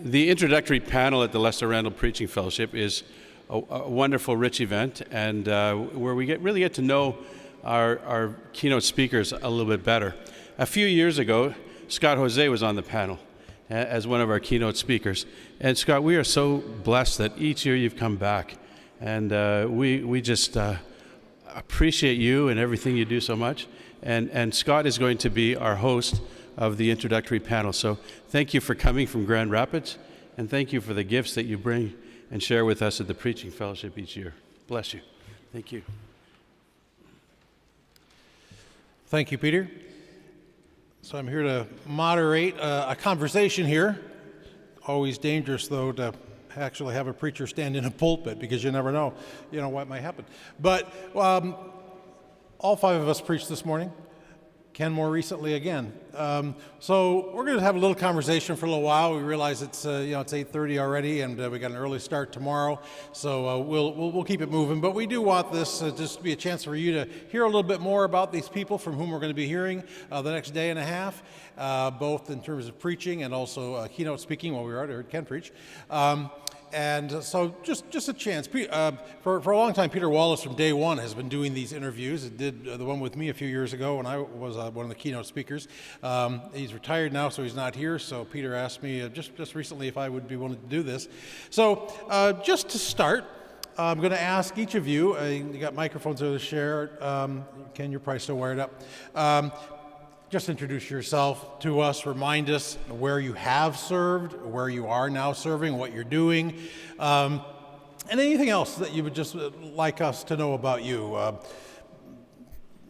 The introductory panel at the Lester Randall Preaching Fellowship is a wonderful, rich event, and where we really get to know our keynote speakers a little bit better. A few years ago, Scott Hoezee was on the panel as one of our keynote speakers. And Scott, we are so blessed that each year you've come back, and we just appreciate you and everything you do so much. And Scott is going to be our host of the introductory panel. So thank you for coming from Grand Rapids, and thank you for the gifts that you bring and share with us at the Preaching Fellowship each year. Bless you. Thank you. Thank you, Peter. So I'm here to moderate a conversation here. Always dangerous, though, to actually have a preacher stand in a pulpit, because you never know, what might happen. But all five of us preached this morning. Ken more recently again. So we're going to have a little conversation for a little while. We realize it's it's 8:30 already, and we got an early start tomorrow. So we'll keep it moving. But we do want this just to be a chance for you to hear a little bit more about these people from whom we're going to be hearing the next day and a half, both in terms of preaching and also keynote speaking. Well, we already heard Ken preach. And so just a chance. For a long time, Peter Wallace from day one has been doing these interviews. He did the one with me a few years ago when I was one of the keynote speakers. He's retired now, so he's not here. So Peter asked me just recently if I would be willing to do this. So just to start, I'm going to ask each of you, you got microphones there to share. Ken, you're probably still wired up. Just introduce yourself to us, remind us where you have served, where you are now serving, what you're doing, and anything else that you would just like us to know about you.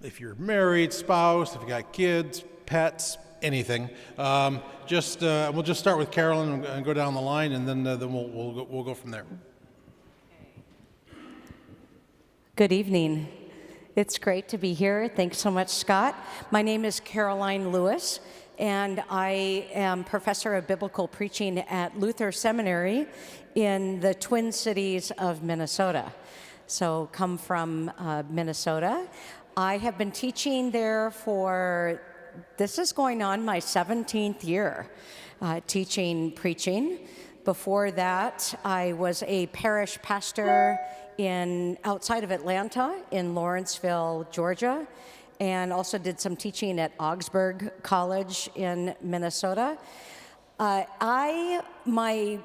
If you're married, spouse, if you got kids, pets, anything. We'll just start with Karoline and go down the line, and then we'll go from there. Good evening. It's great to be here. Thanks so much, Scott. My name is Karoline Lewis, and I am professor of biblical preaching at Luther Seminary in the Twin Cities of Minnesota. So come from Minnesota. I have been teaching there this is going on my 17th year, teaching preaching. Before that, I was a parish pastor outside of Atlanta in Lawrenceville, Georgia, and also did some teaching at Augsburg College in Minnesota. My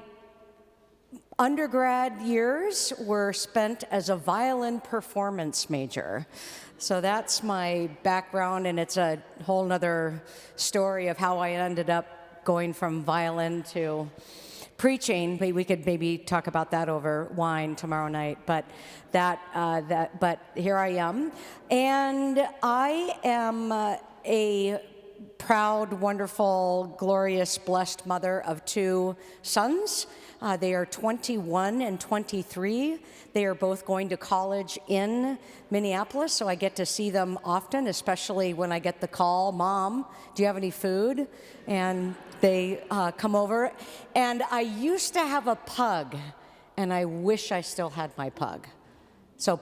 undergrad years were spent as a violin performance major. So that's my background, and it's a whole nother story of how I ended up going from violin to preaching. We could maybe talk about that over wine tomorrow night, but but here I am, and I am a proud, wonderful, glorious, blessed mother of two sons. They are 21 and 23. They are both going to college in Minneapolis, so I get to see them often, especially when I get the call, "Mom, do you have any food?" And they come over. And I used to have a pug, and I wish I still had my pug. So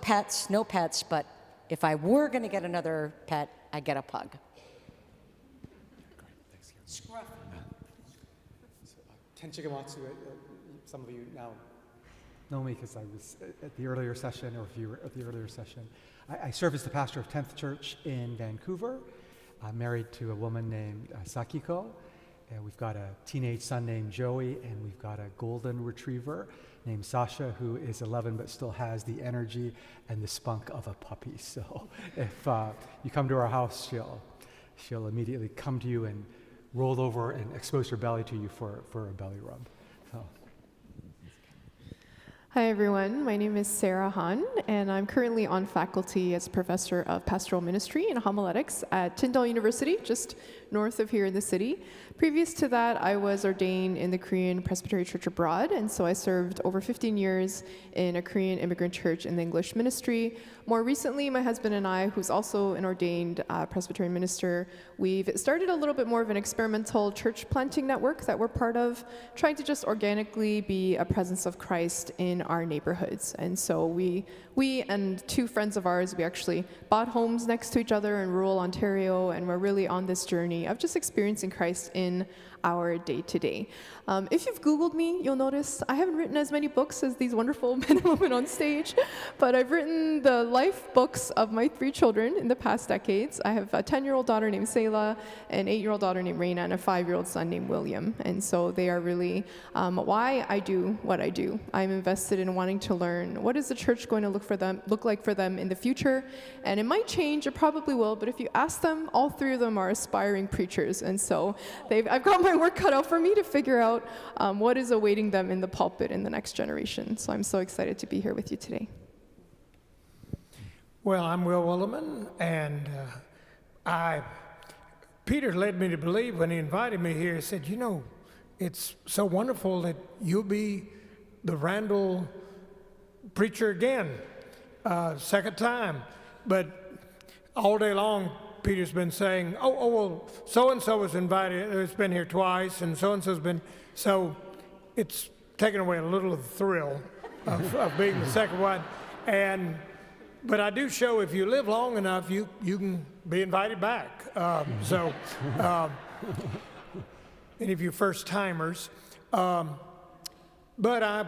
no pets, but if I were going to get another pet, I'd get a pug. Scruff. Ken Shigematsu, some of you now know me because I was at the earlier session, or if you were at the earlier session. I serve as the pastor of 10th Church in Vancouver. I'm married to a woman named Sakiko. And we've got a teenage son named Joey, and we've got a golden retriever named Sasha, who is 11 but still has the energy and the spunk of a puppy. So if you come to our house, she'll immediately come to you and roll over and expose her belly to you for a belly rub. So. Hi everyone, my name is Sarah Hahn, and I'm currently on faculty as professor of pastoral ministry and homiletics at Tyndall University, just north of here in the city. Previous to that, I was ordained in the Korean Presbytery Church abroad, and so I served over 15 years in a Korean immigrant church in the English ministry. More recently, my husband and I, who's also an ordained Presbyterian minister, we've started a little bit more of an experimental church planting network that we're part of, trying to just organically be a presence of Christ in our neighborhoods. And so we and two friends of ours, we actually bought homes next to each other in rural Ontario, and we're really on this journey of just experiencing Christ in our day-to-day. If you've Googled me, you'll notice I haven't written as many books as these wonderful men and women on stage, but I've written the life books of my 3 children in the past decades. I have a 10-year-old daughter named Selah, an 8-year-old daughter named Raina, and a 5-year-old son named William. And so they are really why I do what I do. I'm invested in wanting to learn what is the church going to look like for them in the future. And it might change, it probably will, but if you ask them, all 3 of them are aspiring preachers. And so I've got my work cut out for me to figure out what is awaiting them in the pulpit in the next generation. So I'm so excited to be here with you today. Well, I'm Will Willimon, and Peter led me to believe when he invited me here. He said, you know, it's so wonderful that you'll be the Randall preacher again, second time. But all day long, Peter's been saying, well, so-and-so was invited, it's been here twice, and so-and-so's been, so it's taken away a little of the thrill of being the second one. But I do show if you live long enough, you can be invited back. Any of you first-timers. But I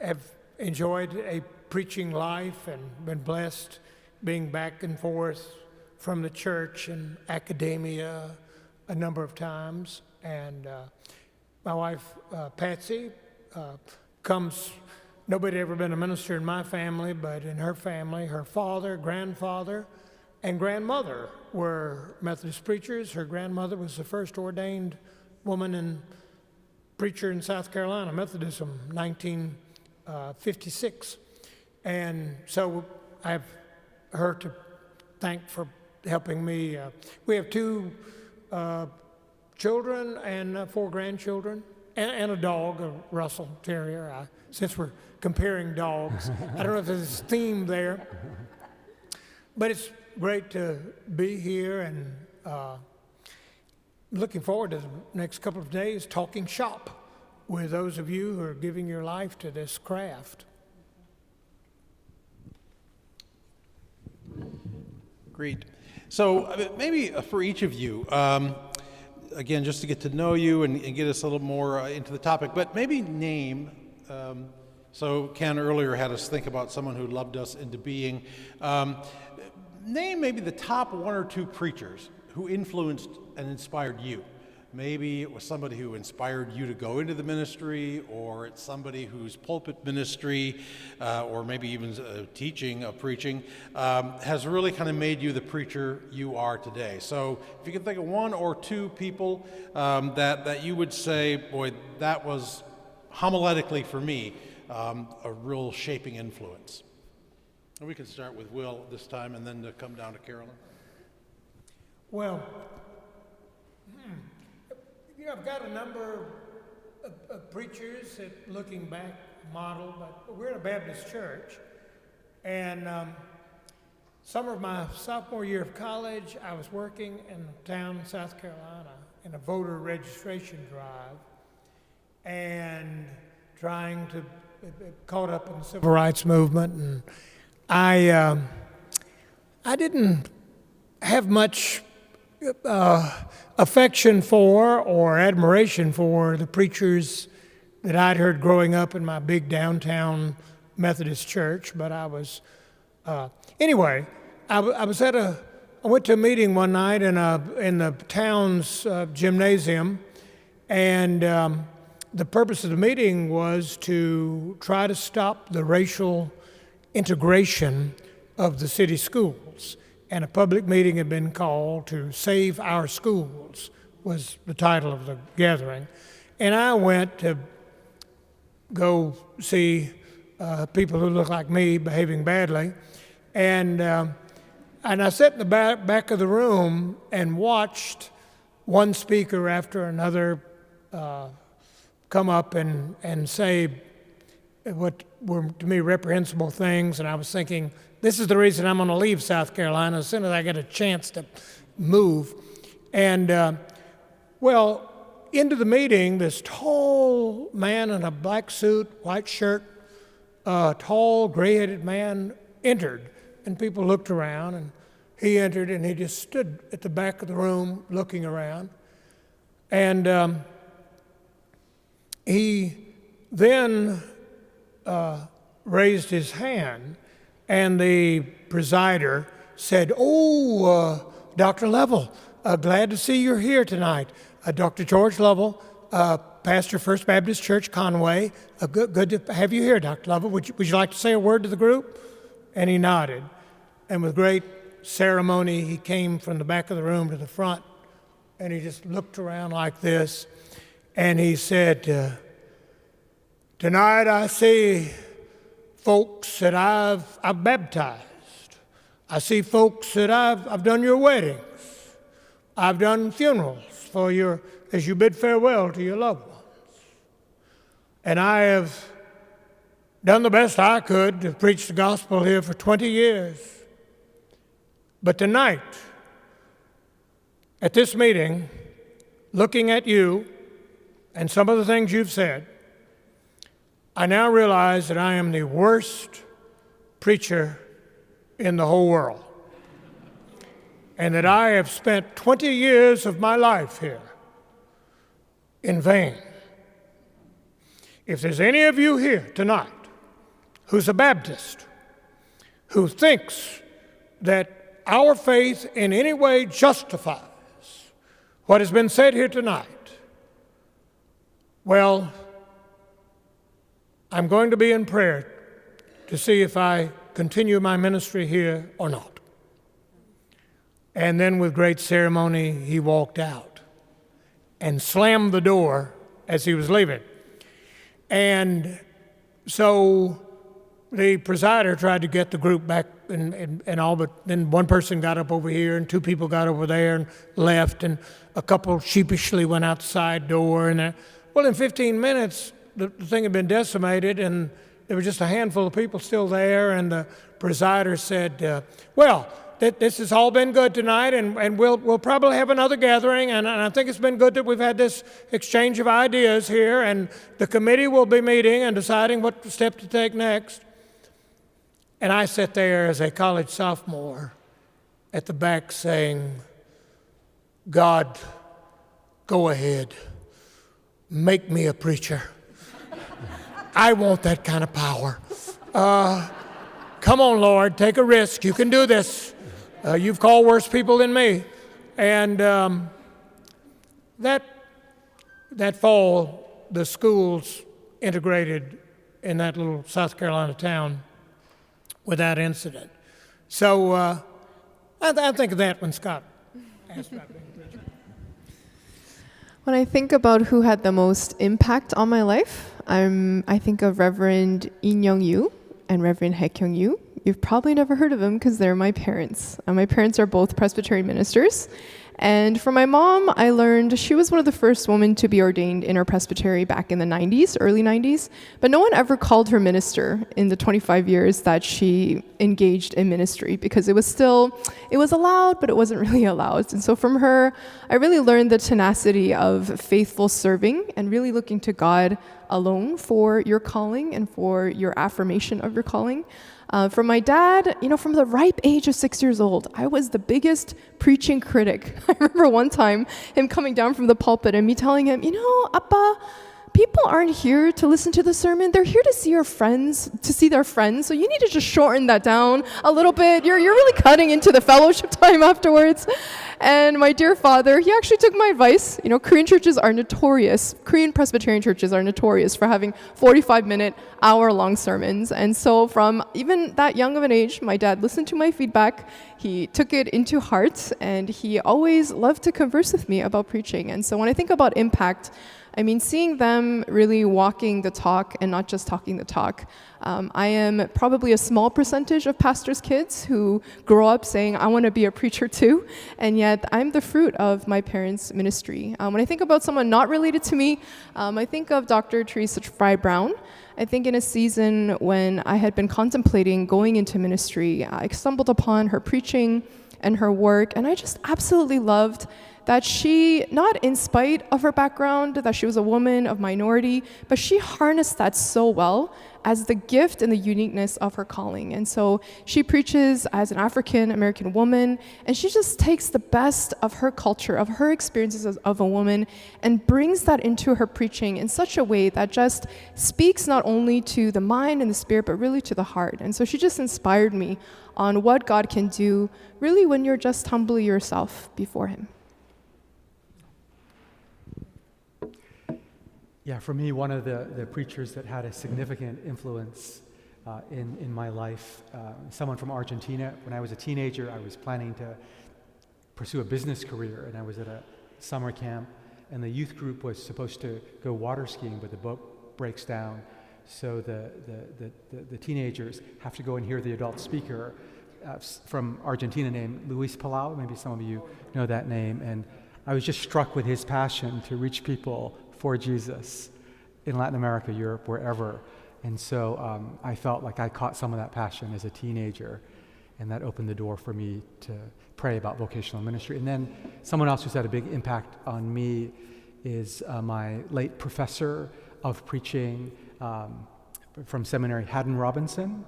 have enjoyed a preaching life and been blessed being back and forth from the church and academia a number of times. And my wife, Patsy, nobody ever been a minister in my family, but in her family, her father, grandfather, and grandmother were Methodist preachers. Her grandmother was the first ordained woman and preacher in South Carolina, Methodism, 1956. And so I have her to thank for helping me. We have 2 children and 4 grandchildren, and a dog, a Russell Terrier. Since we're comparing dogs, I don't know if there's a theme there, but it's great to be here, and looking forward to the next couple of days talking shop with those of you who are giving your life to this craft. Great. So maybe for each of you, again, just to get to know you and get us a little more into the topic, but maybe name, so Ken earlier had us think about someone who loved us into being. Name maybe the top 1 or 2 preachers who influenced and inspired you. Maybe it was somebody who inspired you to go into the ministry, or it's somebody whose pulpit ministry, or maybe even teaching, preaching, has really kind of made you the preacher you are today. So if you can think of 1 or 2 people that you would say, boy, that was homiletically for me a real shaping influence. And we can start with Will this time and then come down to Karoline. Well, I've got a number of preachers that, looking back, model, but we're in a Baptist church. And summer of my sophomore year of college, I was working in a town in South Carolina in a voter registration drive and trying to caught up in the civil rights movement. And I didn't have much affection for or admiration for the preachers that I'd heard growing up in my big downtown Methodist church, but I was anyway. I went to a meeting one night in the town's gymnasium, and the purpose of the meeting was to try to stop the racial integration of the city schools. And a public meeting had been called to Save Our Schools, was the title of the gathering. And I went to go see people who look like me behaving badly. And I sat in the back of the room and watched one speaker after another come up and say what were to me reprehensible things. And I was thinking, this is the reason I'm going to leave South Carolina as soon as I get a chance to move. And, into the meeting, this tall man in a black suit, white shirt, a tall, gray-headed man entered, and people looked around, and he entered, and he just stood at the back of the room looking around. And he then raised his hand, and the presider said, "Oh, Dr. Lovell, glad to see you're here tonight. Dr. George Lovell, pastor First Baptist Church, Conway. Good to have you here, Dr. Lovell. Would you like to say a word to the group?" And he nodded. And with great ceremony, he came from the back of the room to the front, and he just looked around like this, and he said, "Tonight I see folks that I've baptized. I see folks that I've done your weddings. I've done funerals for your, as you bid farewell to your loved ones. And I have done the best I could to preach the gospel here for 20 years. But tonight, at this meeting, looking at you and some of the things you've said, I now realize that I am the worst preacher in the whole world, and that I have spent 20 years of my life here in vain. If there's any of you here tonight who's a Baptist, who thinks that our faith in any way justifies what has been said here tonight, well, I'm going to be in prayer to see if I continue my ministry here or not. And then with great ceremony, he walked out and slammed the door as he was leaving. And so the presider tried to get the group back and all, but then one person got up over here and two people got over there and left, and a couple sheepishly went out the side door. And well, in 15 minutes, the thing had been decimated, and there were just a handful of people still there, and the presider said, well, this has all been good tonight, and we'll probably have another gathering, and I think it's been good that we've had this exchange of ideas here, and the committee will be meeting and deciding what step to take next. And I sat there as a college sophomore at the back saying, God, go ahead, make me a preacher. I want that kind of power. Come on, Lord, take a risk. You can do this. You've called worse people than me. And that fall, the schools integrated in that little South Carolina town without incident. So I think of that when Scott asked about being a preacher. When I think about who had the most impact on my life, I think of Reverend In Young Yu and Reverend Hae Kyung Yu. You've probably never heard of them because they're my parents. My parents are both Presbyterian ministers. And from my mom, I learned she was one of the first women to be ordained in our presbytery back in the 90s, early 90s. But no one ever called her minister in the 25 years that she engaged in ministry, because it was allowed, but it wasn't really allowed. And so from her, I really learned the tenacity of faithful serving and really looking to God alone for your calling and for your affirmation of your calling. From my dad, from the ripe age of 6 years old, I was the biggest preaching critic. I remember one time him coming down from the pulpit and me telling him, Appa, people aren't here to listen to the sermon. They're here to see their friends. So you need to just shorten that down a little bit. You're really cutting into the fellowship time afterwards. And my dear father, he actually took my advice. Korean Presbyterian churches are notorious for having 45-minute, hour-long sermons. And so from even that young of an age, my dad listened to my feedback. He took it into heart, and he always loved to converse with me about preaching. And so when I think about impact, seeing them really walking the talk and not just talking the talk. I am probably a small percentage of pastors' kids who grow up saying, I want to be a preacher too, and yet I'm the fruit of my parents' ministry. When I think about someone not related to me, I think of Dr. Teresa Fry Brown. I think in a season when I had been contemplating going into ministry, I stumbled upon her preaching and her work, and I just absolutely loved that she, not in spite of her background, that she was a woman of minority, but she harnessed that so well as the gift and the uniqueness of her calling. And so she preaches as an African American woman, and she just takes the best of her culture, of her experiences of a woman, and brings that into her preaching in such a way that just speaks not only to the mind and the spirit, but really to the heart. And so she just inspired me on what God can do really when you're just humbly yourself before Him. Yeah, for me, one of the preachers that had a significant influence in my life, someone from Argentina. When I was a teenager, I was planning to pursue a business career, and I was at a summer camp, and the youth group was supposed to go water skiing, but the boat breaks down, so the teenagers have to go and hear the adult speaker from Argentina named Luis Palau. Maybe some of you know that name, and I was just struck with his passion to reach people for Jesus in Latin America, Europe, wherever. And so I felt like I caught some of that passion as a teenager, and that opened the door for me to pray about vocational ministry. And then someone else who's had a big impact on me is my late professor of preaching from seminary, Haddon Robinson.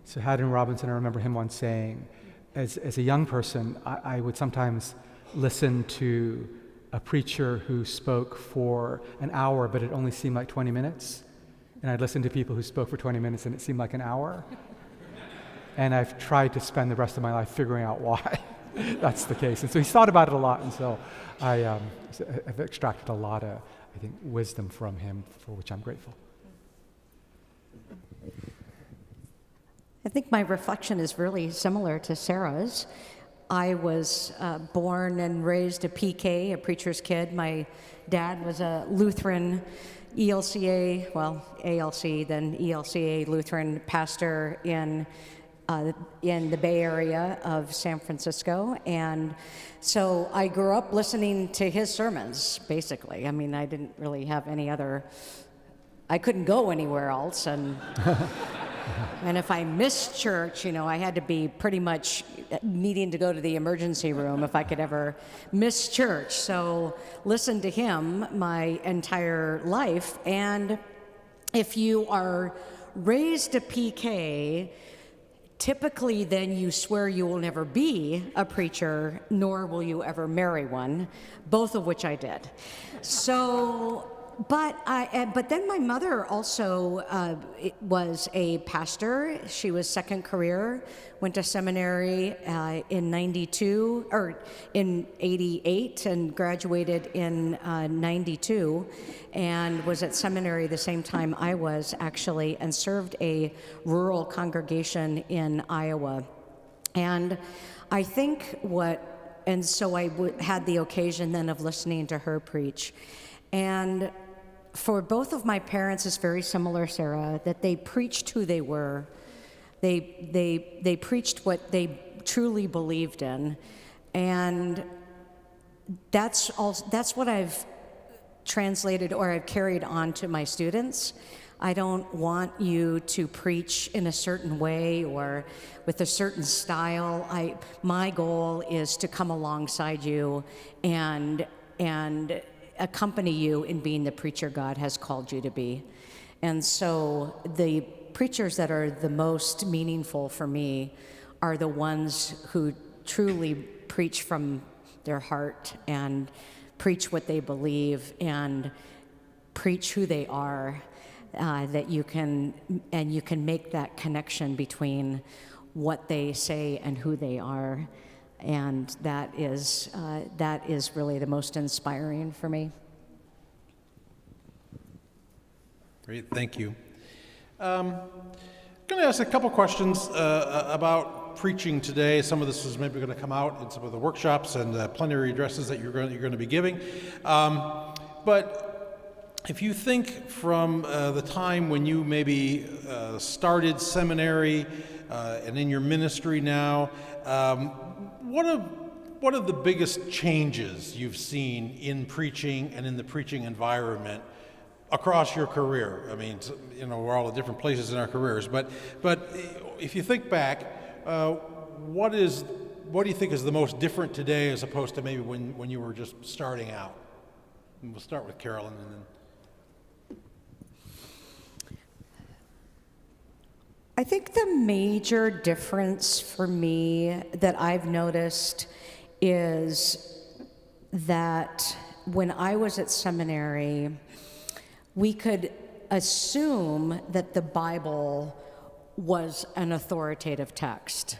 So Haddon Robinson, I remember him once saying, as a young person, I would sometimes listen to a preacher who spoke for an hour, but it only seemed like 20 minutes. And I'd listen to people who spoke for 20 minutes and it seemed like an hour. And I've tried to spend the rest of my life figuring out why that's the case. And so he's thought about it a lot, and so I've extracted a lot of, I think, wisdom from him, for which I'm grateful. I think my reflection is really similar to Sarah's. I was born and raised a PK, a preacher's kid. My dad was a Lutheran ELCA, well, ALC, then ELCA Lutheran pastor in the Bay Area of San Francisco. And so I grew up listening to his sermons, basically. I mean, I didn't really have any other, I couldn't go anywhere else. And and if I missed church, I had to be pretty much needing to go to the emergency room if I could ever miss church. So listen to him my entire life. And if you are raised a PK, typically then you swear you will never be a preacher, nor will you ever marry one, both of which I did. So, but then my mother also was a pastor. She was second career, went to seminary in 92, or in 88, and graduated in 92, and was at seminary the same time I was, actually, and served a rural congregation in Iowa. And I think so I had the occasion then of listening to her preach. And for both of my parents, it's very similar, Sarah, that they preached who they were. They preached what they truly believed in, and that's what I've translated, or I've carried on to my students. I don't want you to preach in a certain way or with a certain style. My goal is to come alongside you and accompany you in being the preacher God has called you to be. And so the preachers that are the most meaningful for me are the ones who truly preach from their heart and preach what they believe and preach who they are, that you can make that connection between what they say and who they are. And that is really the most inspiring for me. Great, thank you. I'm going to ask a couple questions about preaching today. Some of this is maybe going to come out in some of the workshops and plenary addresses that you're going to be giving. But if you think from the time when you maybe started seminary and in your ministry now, what are the biggest changes you've seen in preaching and in the preaching environment across your career? I mean, we're all at different places in our careers, but if you think back, what is what do you think is the most different today as opposed to maybe when you were just starting out? And we'll start with Karoline and then. I think the major difference for me that I've noticed is that when I was at seminary, we could assume that the Bible was an authoritative text.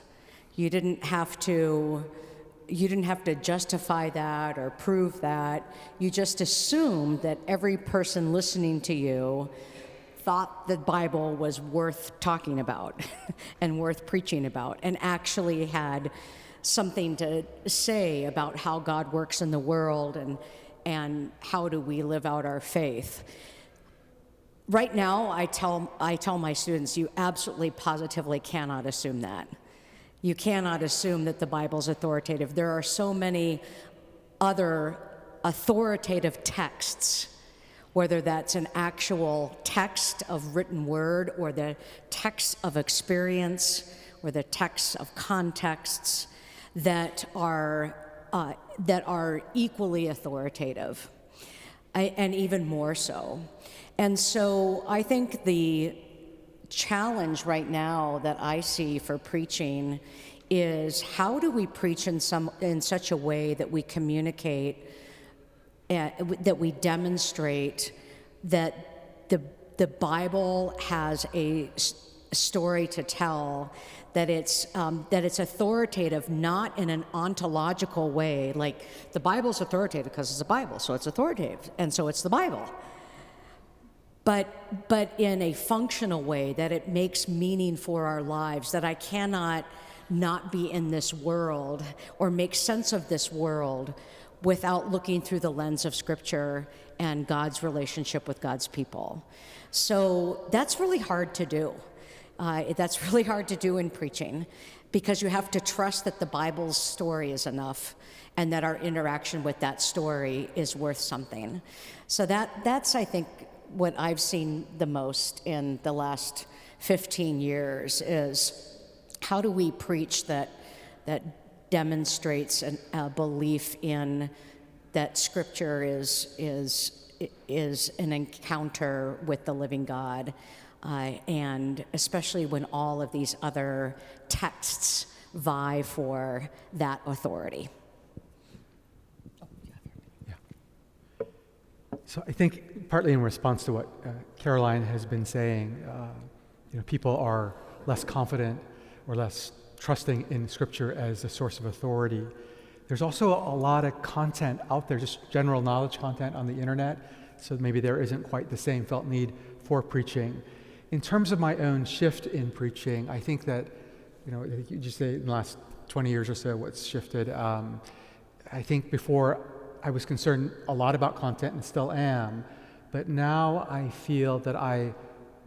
You didn't have to justify that or prove that. You just assumed that every person listening to you thought the Bible was worth talking about and worth preaching about, and actually had something to say about how God works in the world and how do we live out our faith. Right now, I tell my students, you absolutely positively cannot assume that. You cannot assume that the Bible's authoritative. There are so many other authoritative texts, whether that's an actual text of written word or the text of experience or the text of contexts that are equally authoritative, and even more so. And so I think the challenge right now that I see for preaching is, how do we preach in such a way that we communicate, that we demonstrate that the Bible has a story to tell, that it's authoritative, not in an ontological way, like the Bible's authoritative because it's the Bible, so it's authoritative, and so it's the Bible. But in a functional way, that it makes meaning for our lives, that I cannot not be in this world or make sense of this world without looking through the lens of Scripture and God's relationship with God's people. So that's really hard to do. That's really hard to do in preaching, because you have to trust that the Bible's story is enough and that our interaction with that story is worth something. So that's, I think, what I've seen the most in the last 15 years is, how do we preach that demonstrates a belief in that Scripture is an encounter with the living God, and especially when all of these other texts vie for that authority. So I think partly in response to what Karoline has been saying, people are less confident or less trusting in Scripture as a source of authority. There's also a lot of content out there, just general knowledge content on the internet, so maybe there isn't quite the same felt need for preaching. In terms of my own shift in preaching, I think that, I think you just say in the last 20 years or so what's shifted. I think before I was concerned a lot about content and still am, but now I feel that I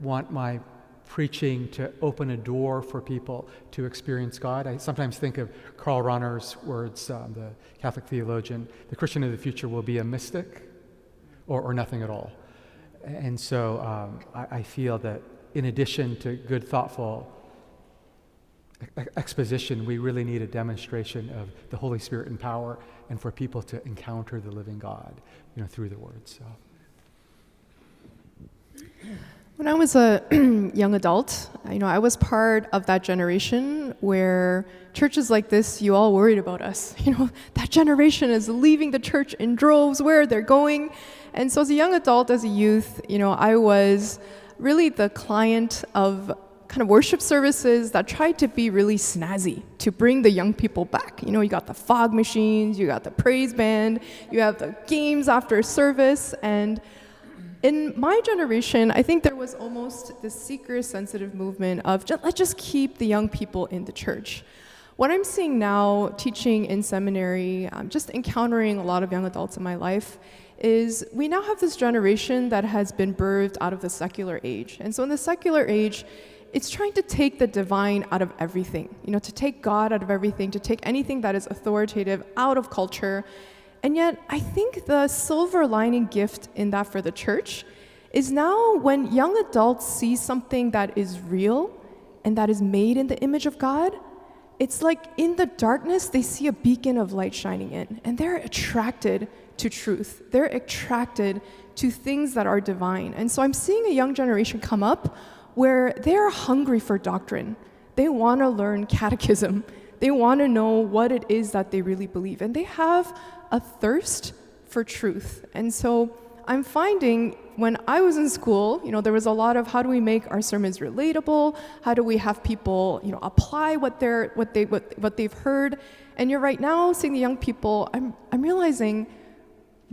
want my preaching to open a door for people to experience God. I sometimes think of Karl Rahner's words, the Catholic theologian: the Christian of the future will be a mystic or nothing at all. And so I feel that in addition to good, thoughtful exposition, we really need a demonstration of the Holy Spirit and power, and for people to encounter the living God, through the Word. So, when I was a young adult, I was part of that generation where churches like this, you all worried about us. That generation is leaving the church in droves. Where are they going? And so as a young adult, as a youth, I was really the client of kind of worship services that tried to be really snazzy to bring the young people back. You got the fog machines, you got the praise band, you have the games after service. And in my generation, I think there was almost this seeker-sensitive movement of let's just keep the young people in the church. What I'm seeing now, teaching in seminary, just encountering a lot of young adults in my life, is we now have this generation that has been birthed out of the secular age. And so in the secular age, it's trying to take the divine out of everything, to take God out of everything, to take anything that is authoritative out of culture. And yet, I think the silver lining gift in that for the church is now when young adults see something that is real and that is made in the image of God, it's like in the darkness, they see a beacon of light shining in, and they're attracted to truth. They're attracted to things that are divine. And so I'm seeing a young generation come up where they're hungry for doctrine. They want to learn catechism. They want to know what it is that they really believe. And they have a thirst for truth. And so I'm finding when I was in school, there was a lot of how do we make our sermons relatable? How do we have people, apply what they've heard? And you're right now seeing the young people, I'm realizing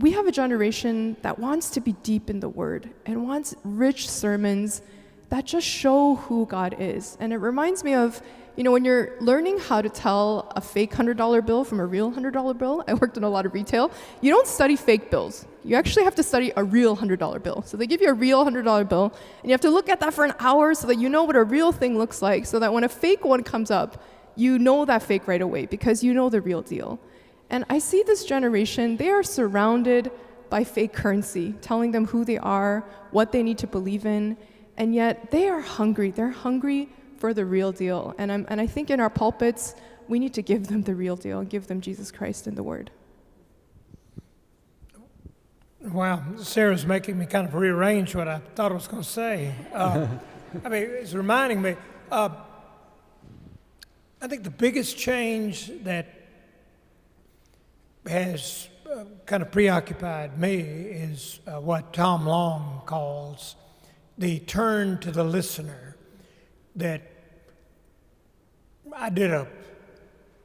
we have a generation that wants to be deep in the Word and wants rich sermons that just show who God is. And it reminds me of, when you're learning how to tell a fake $100 bill from a real $100 bill, I worked in a lot of retail, you don't study fake bills. You actually have to study a real $100 bill. So they give you a real $100 bill, and you have to look at that for an hour so that you know what a real thing looks like, so that when a fake one comes up, you know that fake right away because you know the real deal. And I see this generation, they are surrounded by fake currency, telling them who they are, what they need to believe in, and yet they are hungry. They're hungry for the real deal. And I think in our pulpits, we need to give them the real deal and give them Jesus Christ and the Word. Wow, Sarah's making me kind of rearrange what I thought I was going to say. It's reminding me. I think the biggest change that has kind of preoccupied me is what Tom Long calls the turn to the listener. That I did a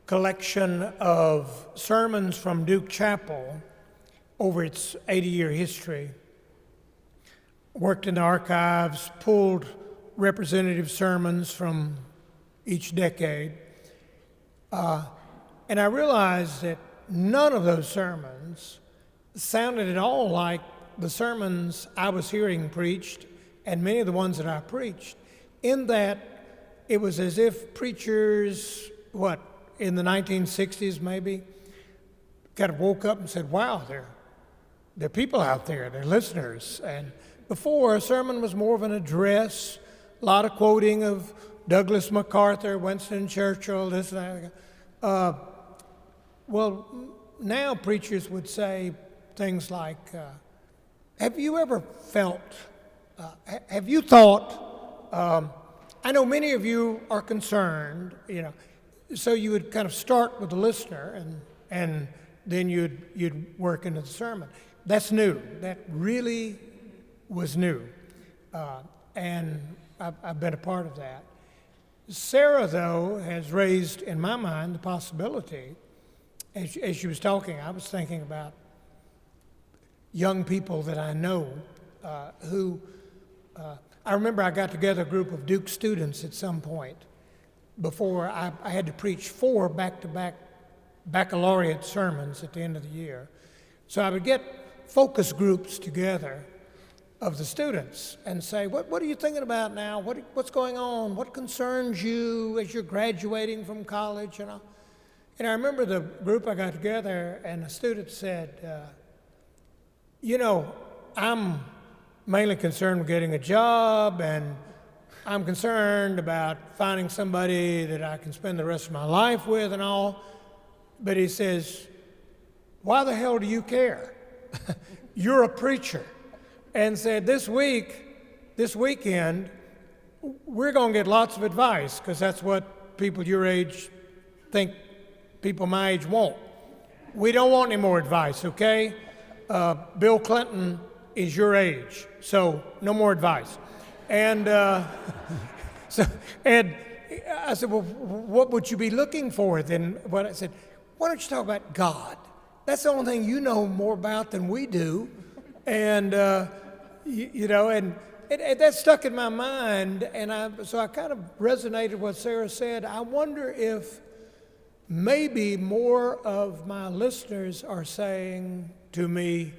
collection of sermons from Duke Chapel over its 80-year history. Worked in the archives, pulled representative sermons from each decade. And I realized that none of those sermons sounded at all like the sermons I was hearing preached and many of the ones that I preached, in that it was as if preachers, in the 1960s maybe, kind of woke up and said, wow, there are people out there, they're listeners. And before, a sermon was more of an address, a lot of quoting of Douglas MacArthur, Winston Churchill, this and that. Well, now preachers would say things like, have you ever felt, have you thought, I know many of you are concerned, so you would kind of start with the listener and then you'd work into the sermon. That's new. That really was new. And I've been a part of that. Sarah, though, has raised in my mind the possibility, as she was talking, I was thinking about young people that I know who, I remember I got together a group of Duke students at some point before I had to preach 4 back-to-back baccalaureate sermons at the end of the year. So I would get focus groups together of the students and say, what are you thinking about now? What's going on? What concerns you as you're graduating from college? And I remember the group I got together, and a student said, I'm mainly concerned with getting a job, and I'm concerned about finding somebody that I can spend the rest of my life with and all. But he says, why the hell do you care? You're a preacher. And said, this weekend, we're going to get lots of advice, because that's what people your age think people my age want. We don't want any more advice, okay? Bill Clinton is your age, so no more advice. And and I said, well, what would you be looking for then? I said, why don't you talk about God? That's the only thing you know more about than we do. And, and that stuck in my mind, and so I kind of resonated with what Sarah said. I wonder if maybe more of my listeners are saying to me,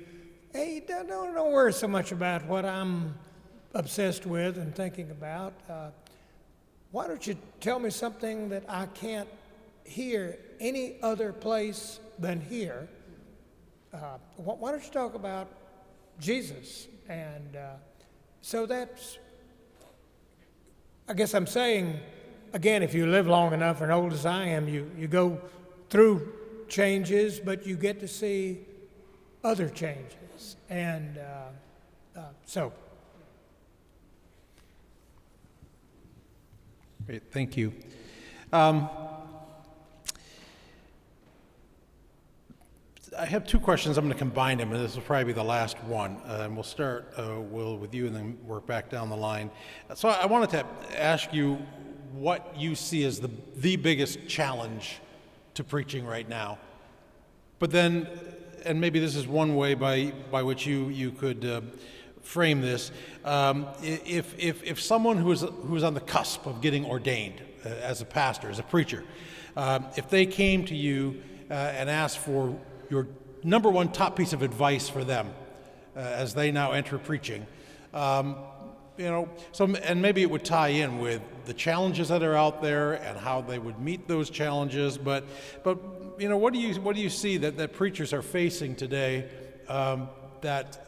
hey, don't worry so much about what I'm obsessed with and thinking about. Why don't you tell me something that I can't hear any other place than here? Why don't you talk about Jesus? And so that's, I guess I'm saying, again, if you live long enough and old as I am, you go through changes, but you get to see other changes. And so. Great, thank you. I have two questions. I'm going to combine them, and this will probably be the last one. And we'll start, Will, with you, and then work back down the line. So I wanted to ask you what you see as the biggest challenge to preaching right now. But then, and maybe this is one way by which you could frame this. If someone who's on the cusp of getting ordained as a pastor, as a preacher, if they came to you and asked for your number one top piece of advice for them as they now enter preaching, and maybe it would tie in with the challenges that are out there and how they would meet those challenges. But what do you see that preachers are facing today that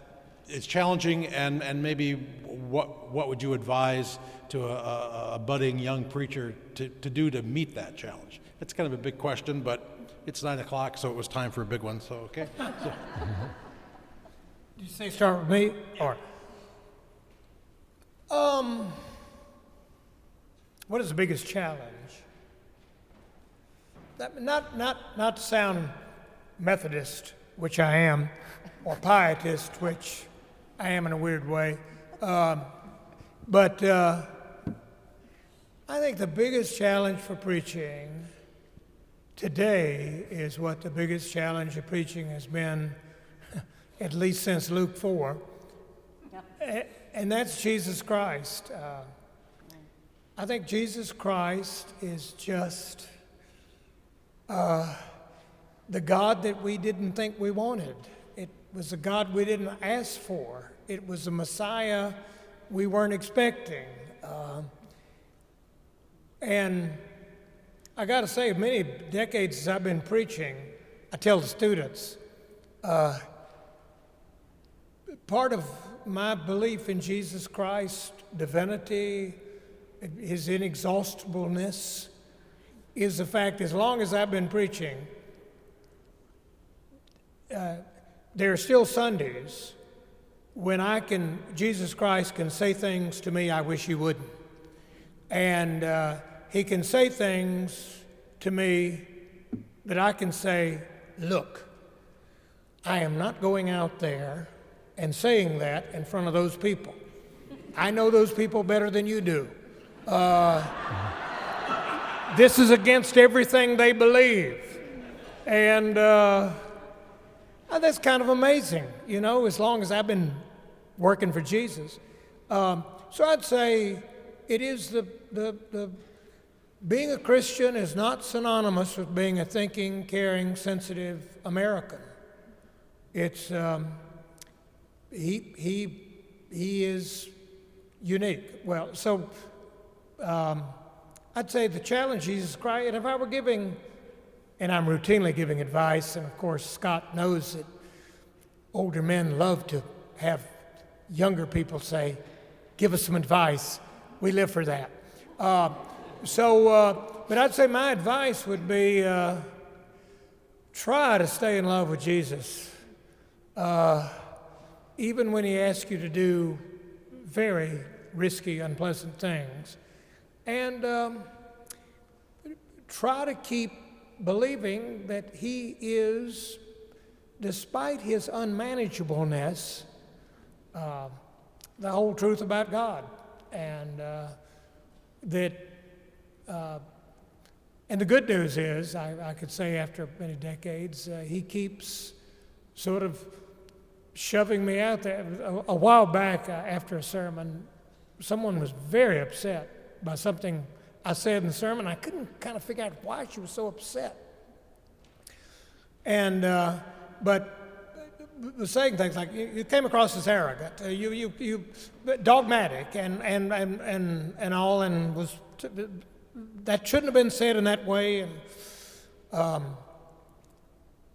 is challenging, and maybe what would you advise to a budding young preacher to do to meet that challenge? It's kind of a big question, but it's 9 o'clock, so it was time for a big one, so okay. So. Did you say start with me? Or what is the biggest challenge? Not to sound Methodist, which I am, or pietist, which I am in a weird way, but I think the biggest challenge for preaching today is what the biggest challenge of preaching has been, at least since Luke 4, and that's Jesus Christ. I think Jesus Christ is just the God that we didn't think we wanted. It was a God we didn't ask for. It was a Messiah we weren't expecting. And I got to say, many decades as I've been preaching, I tell the students, part of my belief in Jesus Christ's divinity, his inexhaustibleness, is the fact as long as I've been preaching, there are still Sundays when Jesus Christ can say things to me I wish he wouldn't. And he can say things to me that I can say, look, I am not going out there and saying that in front of those people. I know those people better than you do. This is against everything they believe. And that's kind of amazing, as long as I've been working for Jesus. So I'd say it is the being a Christian is not synonymous with being a thinking, caring, sensitive American. It's he is unique. Well, so I'd say the challenge Jesus Christ, and if I were giving, and I'm routinely giving advice, and of course Scott knows that older men love to have younger people say, give us some advice. We live for that. But I'd say my advice would be try to stay in love with Jesus, even when he asks you to do very risky, unpleasant things. And try to keep believing that he is, despite his unmanageableness, the whole truth about God. And and the good news is, I could say after many decades, he keeps sort of shoving me out there. A while back, after a sermon, someone was very upset by something I said in the sermon. I couldn't kind of figure out why she was so upset. And but was saying things like, you came across as arrogant, you dogmatic, and all, and was that shouldn't have been said in that way. And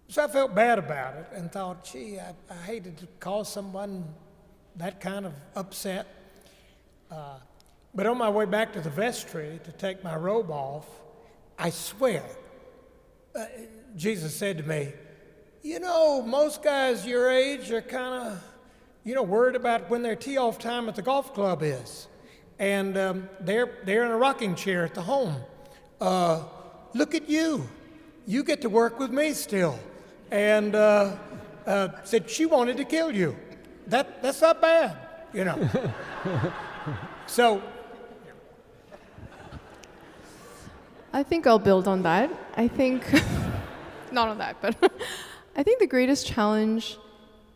so I felt bad about it and thought, gee, I hated to cause someone that kind of upset. But on my way back to the vestry to take my robe off, I swear, Jesus said to me, you know, most guys your age are kind of, worried about when their tee-off time at the golf club is. And they're in a rocking chair at the home. Look at you. You get to work with me still. And said she wanted to kill you. That's not bad, So I think I'll build on that. I think, not on that, but I think the greatest challenge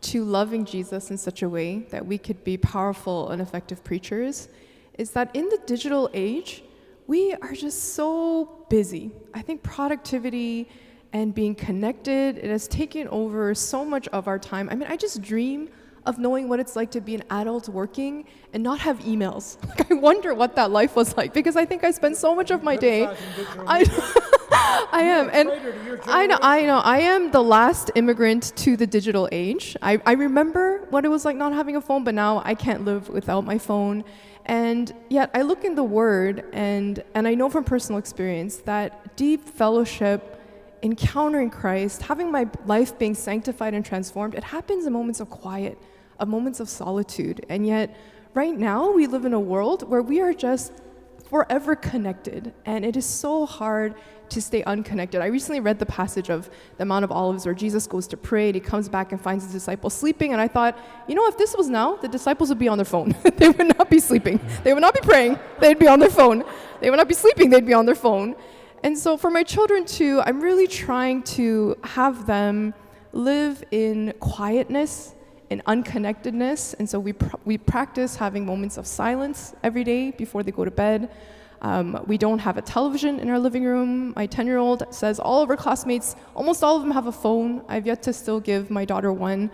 to loving Jesus in such a way that we could be powerful and effective preachers is that in the digital age, we are just so busy. I think productivity and being connected, it has taken over so much of our time. I mean, I just dream of knowing what it's like to be an adult working and not have emails. I wonder what that life was like, because I think I spend so much of my day. I am, and I know. I am the last immigrant to the digital age. I remember what it was like not having a phone, but now I can't live without my phone. And yet I look in the Word, and I know from personal experience that deep fellowship, encountering Christ, having my life being sanctified and transformed, it happens in moments of quiet, of moments of solitude. And yet, right now, we live in a world where we are just forever connected, and it is so hard to stay unconnected. I recently read the passage of the Mount of Olives where Jesus goes to pray, and he comes back and finds his disciples sleeping, and I thought, if this was now, the disciples would be on their phone. They would not be sleeping. They would not be praying. They'd be on their phone. They would not be sleeping. They'd be on their phone. And so for my children too, I'm really trying to have them live in quietness, in unconnectedness. And so we practice having moments of silence every day before they go to bed. We don't have a television in our living room. My 10-year-old says all of her classmates, almost all of them have a phone. I've yet to still give my daughter one.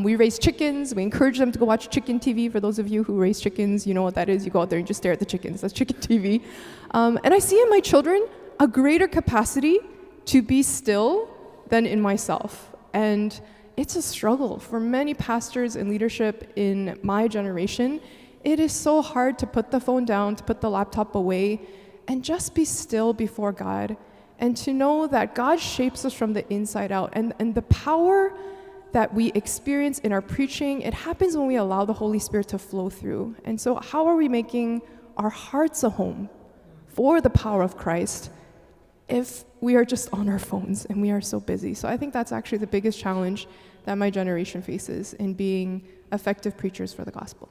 We raise chickens. We encourage them to go watch chicken TV. For those of you who raise chickens, you know what that is. You go out there and just stare at the chickens. That's chicken TV. And I see in my children a greater capacity to be still than in myself. And it's a struggle for many pastors and leadership in my generation. It is so hard to put the phone down, to put the laptop away, and just be still before God, and to know that God shapes us from the inside out. And the power that we experience in our preaching, it happens when we allow the Holy Spirit to flow through. And so how are we making our hearts a home for the power of Christ if we are just on our phones and we are so busy? So I think that's actually the biggest challenge that my generation faces in being effective preachers for the gospel.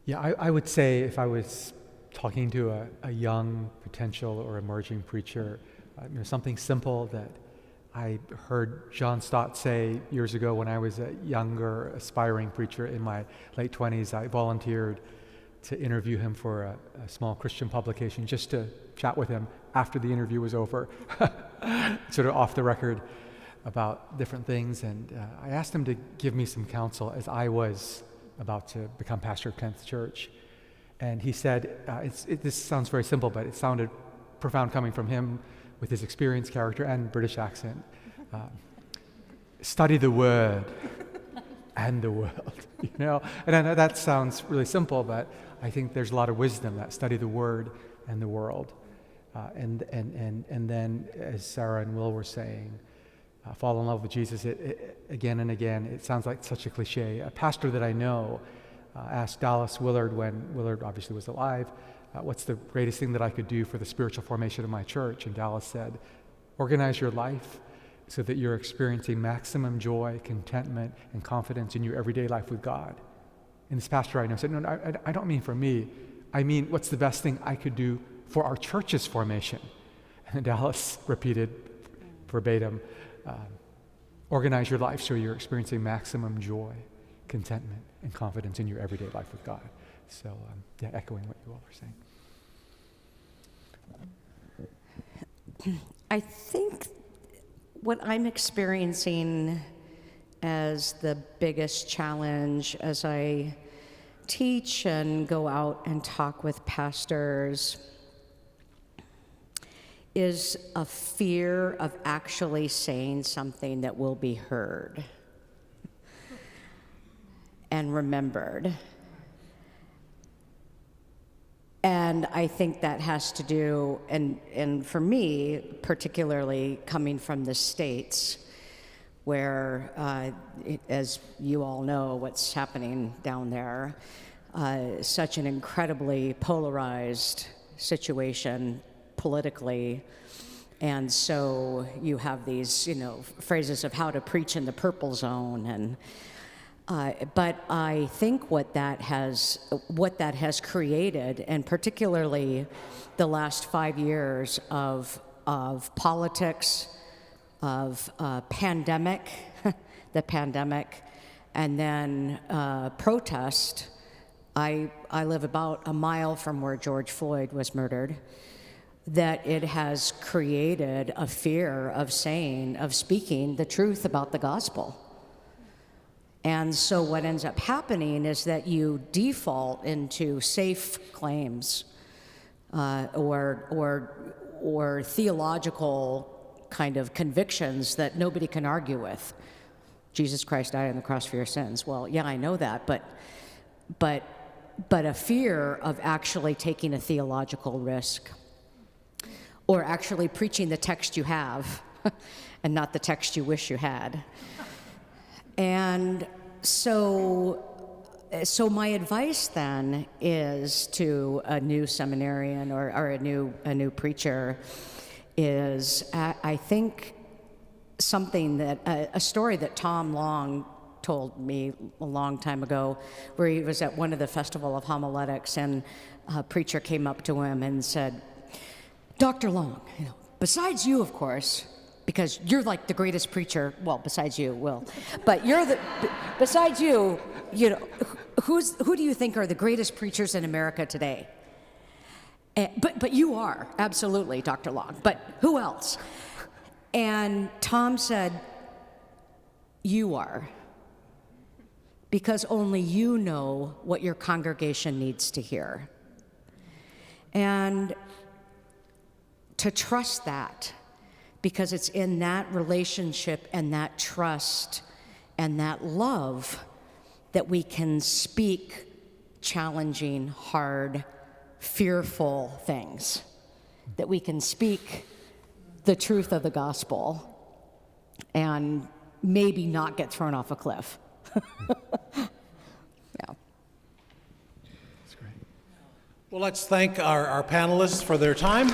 Yeah, I would say if I was talking to a young potential or emerging preacher, something simple that I heard John Stott say years ago when I was a younger, aspiring preacher in my late 20s. I volunteered to interview him for a small Christian publication, just to chat with him after the interview was over, sort of off the record about different things. And I asked him to give me some counsel as I was about to become pastor of 10th Church. And he said, this sounds very simple, but it sounded profound coming from him with his experience, character, and British accent. Study the Word and the world, And I know that sounds really simple, but I think there's a lot of wisdom that study the Word and the world. And then, as Sarah and Will were saying, fall in love with Jesus again and again. It sounds like such a cliche. A pastor that I know asked Dallas Willard, when Willard obviously was alive, what's the greatest thing that I could do for the spiritual formation of my church? And Dallas said, organize your life so that you're experiencing maximum joy, contentment, and confidence in your everyday life with God. And this pastor I know said, no, I don't mean for me. I mean, what's the best thing I could do for our church's formation? And Dallas repeated verbatim, organize your life so you're experiencing maximum joy, contentment, and confidence in your everyday life with God. So, echoing what you all were saying. I think what I'm experiencing as the biggest challenge as I teach and go out and talk with pastors is a fear of actually saying something that will be heard and remembered. And I think that has to do, and for me, particularly coming from the States, where, as you all know, what's happening down there, such an incredibly polarized situation politically. And so you have these, phrases of how to preach in the purple zone, and but I think what that has created, and particularly the last 5 years of politics, of pandemic, the pandemic, and then protest. I live about a mile from where George Floyd was murdered. That it has created a fear of speaking the truth about the gospel. And so what ends up happening is that you default into safe claims or theological kind of convictions that nobody can argue with. Jesus Christ died on the cross for your sins. Well, yeah, I know that, but a fear of actually taking a theological risk, or actually preaching the text you have and not the text you wish you had. And so my advice then is to a new seminarian or a new preacher is, I think something that, a story that Tom Long told me a long time ago, where he was at one of the Festival of Homiletics, and a preacher came up to him and said, Dr. Long, besides you, of course, because you're like the greatest preacher, well, besides you, Will, but besides you, who do you think are the greatest preachers in America today? But you are, absolutely, Dr. Long, but who else? And Tom said, you are, because only you know what your congregation needs to hear. And to trust that, because it's in that relationship and that trust and that love that we can speak challenging, hard, fearful things, that we can speak the truth of the gospel and maybe not get thrown off a cliff. Yeah. Well, let's thank our panelists for their time.